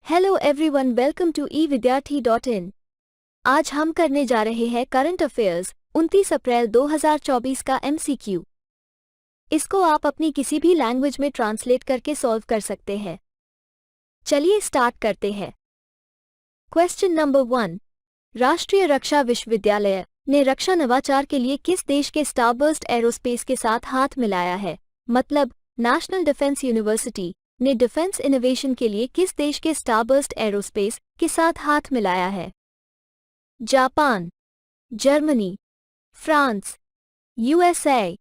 Hello everyone, welcome to evidyarthi.in। आज हम करने जा रहे हैं करंट अफेयर्स 29 अप्रैल 2024 का MCQ। इसको आप अपनी किसी भी लैंग्वेज में ट्रांसलेट करके सॉल्व कर सकते हैं। चलिए स्टार्ट करते हैं। Question number 1। राष्ट्रीय रक्षा विश्वविद्यालय ने रक्षा नवाचार के लिए किस देश के स्टारबर्स्ट एरोस्पेस के साथ हाथ मिलाया है? मतलब नेशनल डिफेंस यूनिवर्सिटी ने डिफेंस इनोवेशन के लिए किस देश के स्टारबर्स्ट एरोस्पेस के साथ हाथ मिलाया है? Japan, Germany, France, USA।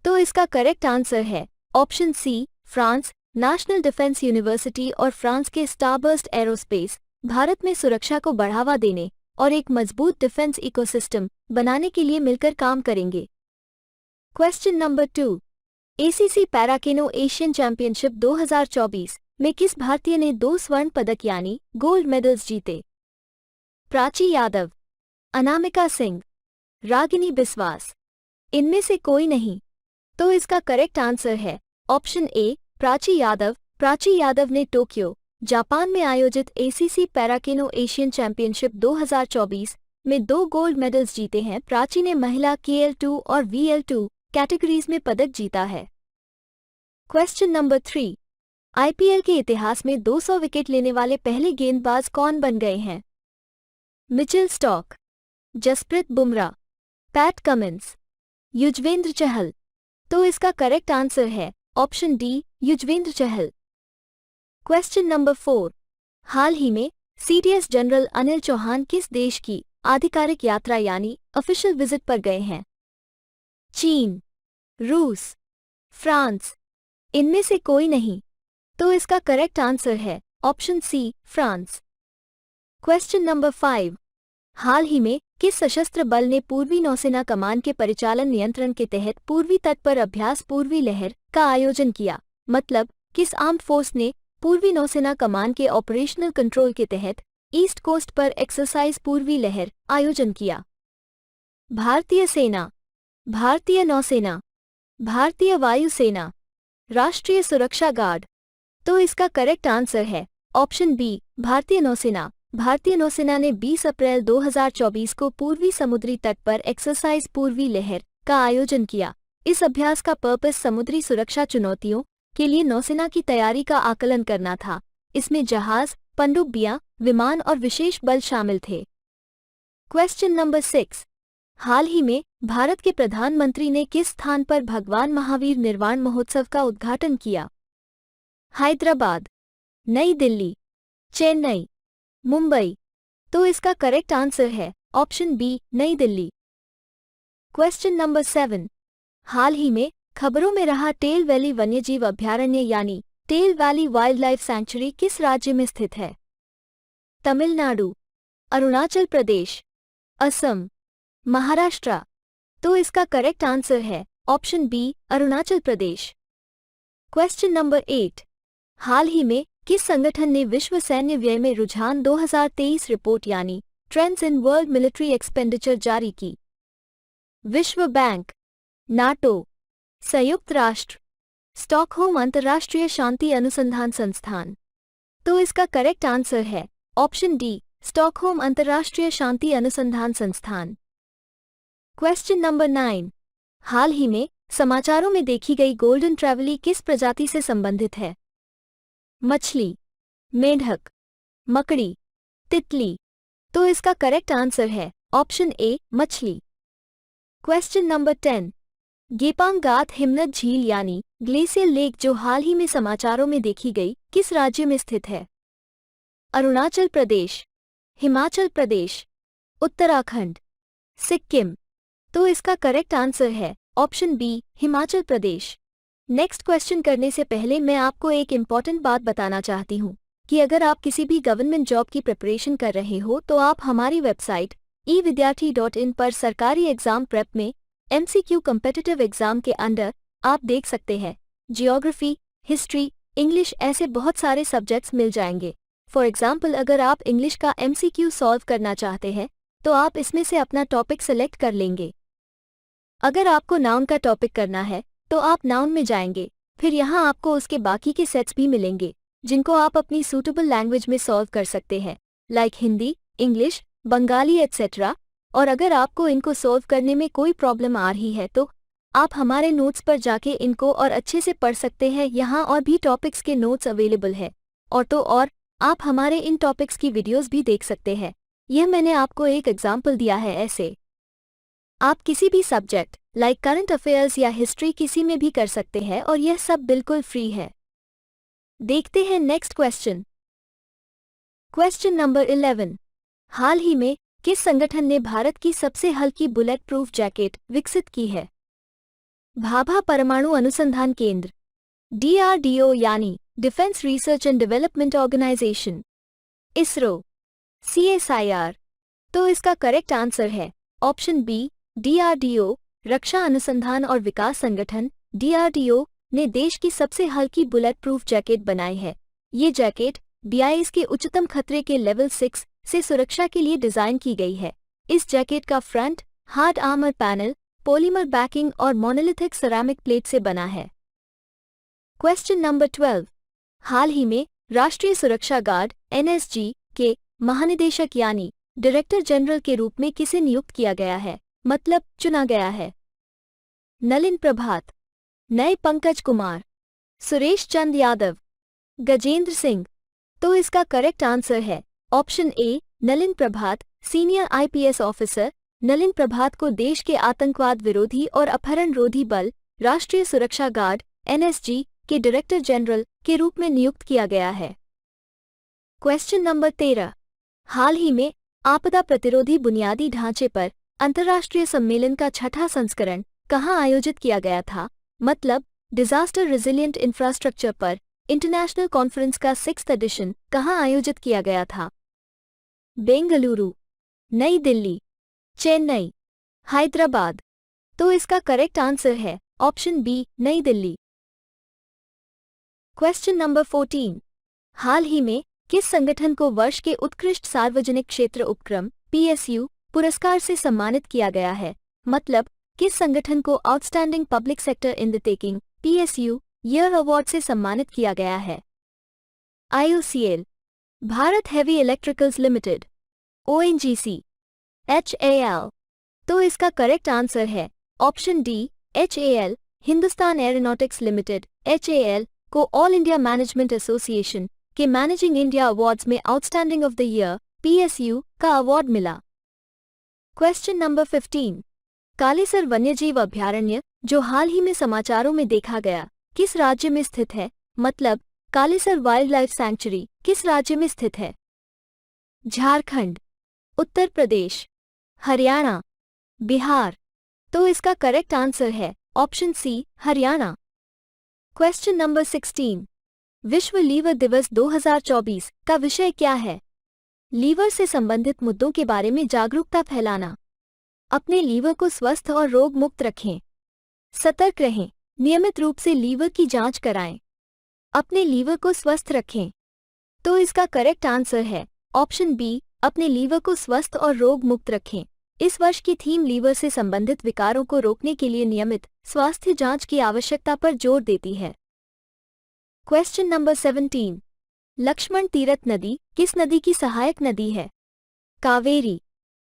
तो इसका करेक्ट आंसर है option C, France. National Defence University और फ्रांस के स्टारबर्स्ट एरोस्पेस भारत में सुरक्षा को बढ़ावा देने और एक मजबूत डिफेंस इकोसिस्टम बनाने के लिए मिलकर काम करेंगे। Question number 2। ACC paracanoe Asian championship 2024 में किस भारतीय ने 2 स्वर्ण पदक यानी गोल्ड मेडल्स जीते? प्राची यादव, अनामिका सिंह, रागिनी बिस्वास। इनमें से कोई नहीं। तो इसका करेक्ट आंसर है ऑप्शन ए, प्राची यादव। प्राची यादव ने टोक्यो, जापान में आयोजित ACC पैराकेनो एशियन चैंपियनशिप 2024 में 2 गोल्ड मेडल्स जीते हैं। प्राची ने महिला KL2 और VL2 कैटेगरीज में पदक जीता है। Question number 3। IPL के इतिहास में 200 विकेट लेने वाले पहले गेंदबाज कौन बन गए हैं? Mitchell Starc, Jasprit Bumrah, Pat Cummins, Yuzvendra Chahal. तो इसका करेक्ट आंसर है option D, Yuzvendra Chahal. Question number 4। हाल ही में CDS जनरल अनिल चौहान किस देश की आधिकारिक यात्रा यानी ऑफिशियल विजिट पर गए हैं? चीन, रूस, फ्रांस। इनमें से कोई नहीं। तो इसका करेक्ट आंसर है option C, France. Question number 5। हाल ही में किस सशस्त्र बल ने पूर्वी नौसेना कमान के परिचालन नियंत्रण के तहत पूर्वी तट पर अभ्यास पूर्वी लहर का आयोजन किया? मतलब किस आर्म्ड फोर्स ने पूर्वी नौसेना कमान के ऑपरेशनल कंट्रोल के तहत ईस्ट कोस्ट पर एक्सरसाइज पूर्वी लहर आयोजन किया? भारतीय सेना, भारतीय नौसेना, भारतीय वायुसेना, राष्ट्रीय सुरक्षा गार्ड। तो इसका करेक्ट आंसर है ऑप्शन बी, भारतीय नौसेना। भारतीय नौसेना ने 20 अप्रैल 2024 को पूर्वी समुद्री तट पर एक्सरसाइज पूर्वी लहर का आयोजन किया। इस अभ्यास का पर्पस समुद्री सुरक्षा चुनौतियों के लिए नौसेना की तैयारी का आकलन करना था। इसमें जहाज, पनडुब्बियां, विमान और विशेष बल शामिल थे। Question number 6। हाल ही में भारत के प्रधानमंत्री ने किस स्थान पर भगवान महावीर निर्वाण महोत्सव का उद्घाटन किया? हैदराबाद, नई दिल्ली, चेन्नई, मुंबई। तो इसका करेक्ट आंसर है option B, New Delhi. Question number 7। हाल ही में खबरों में रहा टेल वैली वन्यजीव अभयारण्य यानी Talle valley wildlife sanctuary किस राज्य में स्थित है? तमिलनाडु, अरुणाचल प्रदेश, असम, महाराष्ट्र। तो इसका करेक्ट आंसर है option B, Arunachal Pradesh. Question number 8। हाल ही में किस संगठन ने विश्व सैन्य व्यय में रुझान 2023 रिपोर्ट यानी trends in world military expenditure जारी की? विश्व बैंक, नाटो, संयुक्त राष्ट्र, स्टॉकहोम अंतर्राष्ट्रीय शांति अनुसंधान संस्थान। तो इसका करेक्ट आंसर है ऑप्शन डी, स्टॉकहोम अंतर्राष्ट्रीय शांति अनुसंधान संस्थान। Question number 9। हाल ही में समाचारों में देखी गई गोल्डन ट्रैवली किस प्रजाति से संबंधित है? मछली, मेंढक, मकड़ी, तितली। तो इसका करेक्ट आंसर है ऑप्शन ए, मछली। Question number 10। गेपांग गात हिमनद झील यानी ग्लेशियल लेक जो हाल ही में समाचारों में देखी गई किस राज्य में स्थित है? अरुणाचल प्रदेश, हिमाचल प्रदेश, उत्तराखंड, सिक्किम। तो इसका करेक्ट आंसर है option B, Himachal Pradesh. Next question करने से पहले मैं आपको एक इम्पॉर्टेंट बात बताना चाहती हूँ कि अगर आप किसी भी गवर्नमेंट जॉब की प्रिपरेशन कर रहे हो तो आप हमारी वेबसाइट evidyarthi.in पर सरकारी एग्जाम प्रेप में MCQ कम्पिटिटिव एग्जाम के अंडर आप देख सकते हैं जियोग्राफी, हिस्ट्री, इंग्लिश, ऐसे बहुत सारे सब्जेक्ट्स मिल जाएंगे। फॉर एग्जाम्पल अगर आप इंग्लिश का MCQ सॉल्व करना चाहते हैं तो आप इसमें से अपना टॉपिक सेलेक्ट कर लेंगे। अगर आपको नाउन का टॉपिक करना है तो आप नाउन में जाएंगे, फिर यहाँ आपको उसके बाकी के सेट्स भी मिलेंगे। जिनको आप अपनी सूटेबल लैंग्वेज में सॉल्व कर सकते हैं, like Hindi, English, Bengali etcetera. और अगर आपको इनको सॉल्व करने में कोई प्रॉब्लम आ रही है तो आप हमारे नोट्स पर जाके इनको और अच्छे से पढ़ सकते हैं। यहाँ और भी टॉपिक्स के नोट्स अवेलेबल है और आप हमारे इन टॉपिक्स की वीडियोस भी देख सकते हैं। यह मैंने आपको एक एग्जाम्पल दिया है। ऐसे आप किसी भी सब्जेक्ट लाइक करंट अफेयर्स या हिस्ट्री किसी में भी कर सकते हैं और यह सब बिल्कुल फ्री है। देखते हैं नेक्स्ट क्वेश्चन। Question number 11। हाल ही में किस संगठन ने भारत की सबसे हल्की बुलेट प्रूफ जैकेट विकसित की है? भाभा परमाणु अनुसंधान केंद्र, DRDO यानी defence research and development organisation, ISRO, CSIR। तो इसका करेक्ट आंसर है ऑप्शन बी, DRDO। रक्षा अनुसंधान और विकास संगठन DRDO ने देश की सबसे हल्की बुलेट प्रूफ जैकेट बनाई है। ये जैकेट BIS के उच्चतम खतरे के लेवल 6 से सुरक्षा के लिए डिजाइन की गई है। इस जैकेट का front hard armour panel polymer banking और मोनोलिथिक सेरामिक प्लेट से बना है। Question number 12। हाल ही में राष्ट्रीय सुरक्षा गार्ड NSG के महानिदेशक यानी डायरेक्टर जनरल के रूप में किसे नियुक्त किया गया है, मतलब चुना गया है? नलिन प्रभात, नए पंकज कुमार, सुरेश चंद यादव, गजेंद्र सिंह। तो इसका करेक्ट आंसर है option A, Nalin Prabhat. Senior IPS officer Nalin Prabhat को देश के आतंकवाद विरोधी और अपहरण रोधी बल राष्ट्रीय सुरक्षा गार्ड NSG के डायरेक्टर जनरल के रूप में नियुक्त किया गया है। Question number 13। हाल ही में आपदा प्रतिरोधी बुनियादी ढांचे पर अंतर्राष्ट्रीय सम्मेलन का 6ठा संस्करण कहाँ आयोजित किया गया था, मतलब डिजास्टर रेजिलिएंट इंफ्रास्ट्रक्चर पर इंटरनेशनल कॉन्फ्रेंस का 6th एडिशन कहाँ आयोजित किया गया था? बेंगलुरु, नई दिल्ली, चेन्नई, हैदराबाद। तो इसका करेक्ट आंसर है option B, New Delhi. Question number 14। हाल ही में किस संगठन को वर्ष के उत्कृष्ट सार्वजनिक क्षेत्र उपक्रम PSU पुरस्कार से सम्मानित किया गया है, मतलब किस संगठन को outstanding public sector in the taking PSU year award से सम्मानित किया गया है? IOCL, Bharat heavy electricals limited, ONGC, HAL। तो इसका करेक्ट आंसर है option D, HAL। Hindustan aeronautics limited HAL को ऑल इंडिया मैनेजमेंट एसोसिएशन के मैनेजिंग इंडिया अवार्ड्स में outstanding of the year PSU का अवार्ड मिला। Question number 15। कालेसर वन्यजीव अभयारण्य जो हाल ही में समाचारों में देखा गया किस राज्य में स्थित है, मतलब कालेसर वाइल्ड लाइफ सैंक्चुरी किस राज्य में स्थित है? झारखंड, उत्तर प्रदेश, हरियाणा, बिहार। तो इसका करेक्ट आंसर है option C, Haryana. Question number 16। विश्व लीवर दिवस 2024 का विषय क्या है? लीवर से संबंधित मुद्दों के बारे में जागरूकता फैलाना, अपने लीवर को स्वस्थ और रोग मुक्त रखें, सतर्क रहें, नियमित रूप से लीवर की जांच कराएं, अपने लीवर को स्वस्थ रखें। तो इसका करेक्ट आंसर है ऑप्शन बी, अपने लीवर को स्वस्थ और रोग मुक्त रखें। इस वर्ष की थीम लीवर से संबंधित विकारों को रोकने के लिए नियमित स्वास्थ्य जांच की आवश्यकता पर जोर देती है। Question number 17। लक्ष्मण तीरथ नदी किस नदी की सहायक नदी है? कावेरी,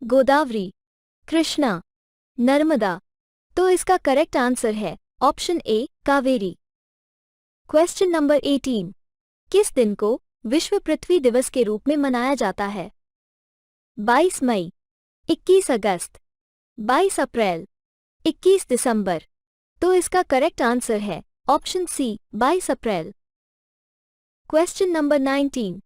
गोदावरी, कृष्णा, नर्मदा। तो इसका करेक्ट आंसर है ऑप्शन ए, कावेरी। Question number 18। किस दिन को विश्व पृथ्वी दिवस के रूप में मनाया जाता है? 22 मई, 21 अगस्त, 22 अप्रैल, 21 दिसंबर। तो इसका करेक्ट आंसर है ऑप्शन सी, 22 अप्रैल। Question number 19।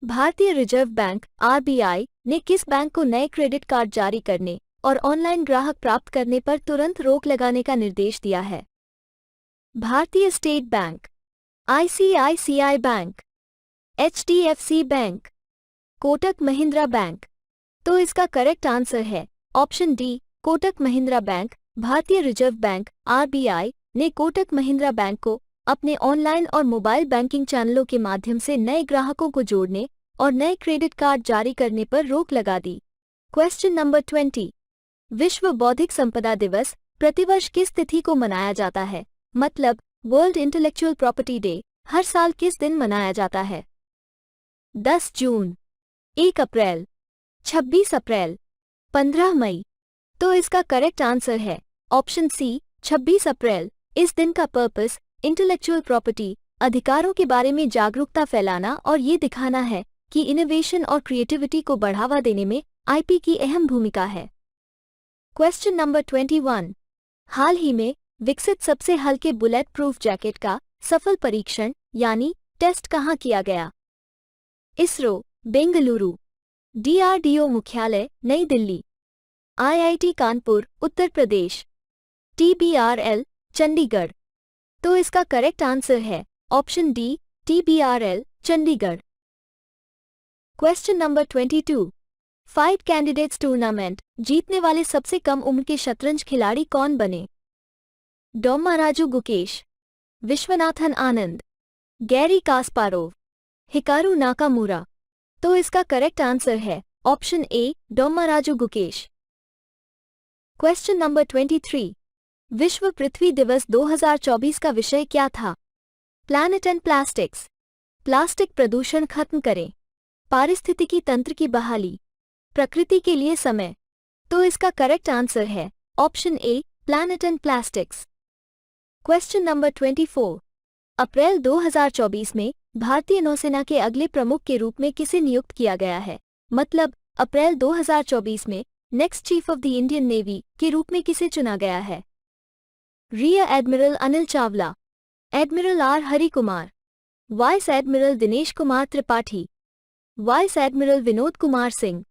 भारतीय रिजर्व बैंक RBI ने किस बैंक को नए क्रेडिट कार्ड जारी करने और ऑनलाइन ग्राहक प्राप्त करने पर तुरंत रोक लगाने का निर्देश दिया है? भारतीय state bank, ICICI bank, HDFC bank, Kotak Mahindra bank. तो इसका करेक्ट आंसर है option D, Kotak Mahindra bank. भारतीय रिजर्व बैंक RBI ने कोटक महिंद्रा बैंक को अपने ऑनलाइन और मोबाइल बैंकिंग चैनलों के माध्यम से नए ग्राहकों को जोड़ने और नए क्रेडिट कार्ड जारी करने पर रोक लगा दी। Question number 20। विश्व बौद्धिक संपदा दिवस प्रतिवर्ष किस तिथि को मनाया जाता है, मतलब वर्ल्ड इंटेलेक्चुअल प्रॉपर्टी डे हर साल किस दिन मनाया जाता है? 10 जून, 1 अप्रैल, 26 अप्रैल, 15 मई। तो इसका करेक्ट आंसर है ऑप्शन सी 26 अप्रैल। इस दिन का पर्पस इंटेलेक्चुअल प्रॉपर्टी अधिकारों के बारे में जागरूकता फैलाना और ये दिखाना है कि इनोवेशन और क्रिएटिविटी को बढ़ावा देने में आईपी की अहम भूमिका है। Question number 21। हाल ही में विकसित सबसे हल्के बुलेट प्रूफ जैकेट का सफल परीक्षण यानी टेस्ट कहाँ किया गया? इसरो, बेंगलुरु, डीआरडीओ मुख्यालय, नई दिल्ली, आईआईटी कानपुर, उत्तर प्रदेश, टीबीआरएल, चंडीगढ़। तो इसका करेक्ट आंसर है option D, TBRL, Chandigarh. Question number 22। FIDE candidates tournament जीतने वाले सबसे कम उम्र के शतरंज खिलाड़ी कौन बने? Dommaraju Gukesh, Viswanathan Anand, Gary Kasparov, Hikaru Nakamura. तो इसका करेक्ट आंसर है ऑप्शन ए, डोम्माराजू गुकेश। Question number 23। विश्व पृथ्वी दिवस 2024 का विषय क्या था? प्लैनेट एंड प्लास्टिक्स, प्लास्टिक प्रदूषण खत्म करें, पारिस्थितिकी तंत्र की बहाली, प्रकृति के लिए समय। तो इसका करेक्ट आंसर है option A, planet and plastics. Question number 24। अप्रैल 2024 में भारतीय नौसेना के अगले प्रमुख के रूप में किसे नियुक्त किया गया है? मतलब अप्रैल 2024 में next chief of the Indian Navy के रूप में किसे चुना गया है? Rear admiral Anil Chawla, admiral R Hari Kumar, vice admiral Dinesh Kumar Tripathi, vice admiral Vinod Kumar Singh.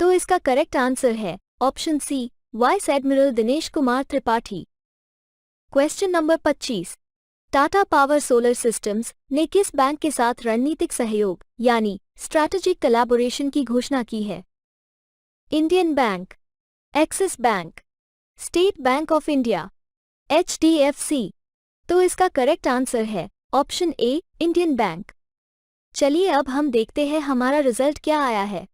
तो इसका करेक्ट आंसर है option C, vice admiral Dinesh Kumar Tripathi. Question number 25। Tata power solar systems ने किस बैंक के साथ रणनीतिक सहयोग यानी स्ट्रैटेजिक कोलैबोरेशन की घोषणा की है? Indian bank, axis bank, state bank of India, HDFC. तो इसका करेक्ट आंसर है ऑप्शन ए, इंडियन बैंक। चलिए अब हम देखते हैं हमारा रिजल्ट क्या आया है।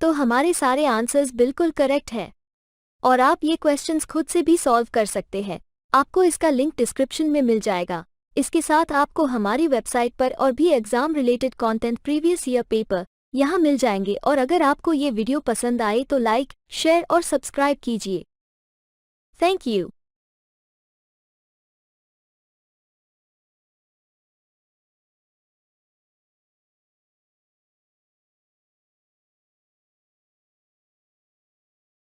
तो हमारे सारे आंसर्स बिल्कुल करेक्ट है और आप ये क्वेश्चंस खुद से भी सॉल्व कर सकते हैं। आपको इसका लिंक डिस्क्रिप्शन में मिल जाएगा। इसके साथ आपको हमारी वेबसाइट पर और भी exam related content, previous year paper यहाँ मिल जाएंगे। और अगर आपको ये वीडियो पसंद आए तो लाइक, शेयर और सब्सक्राइब कीजिए। Thank you.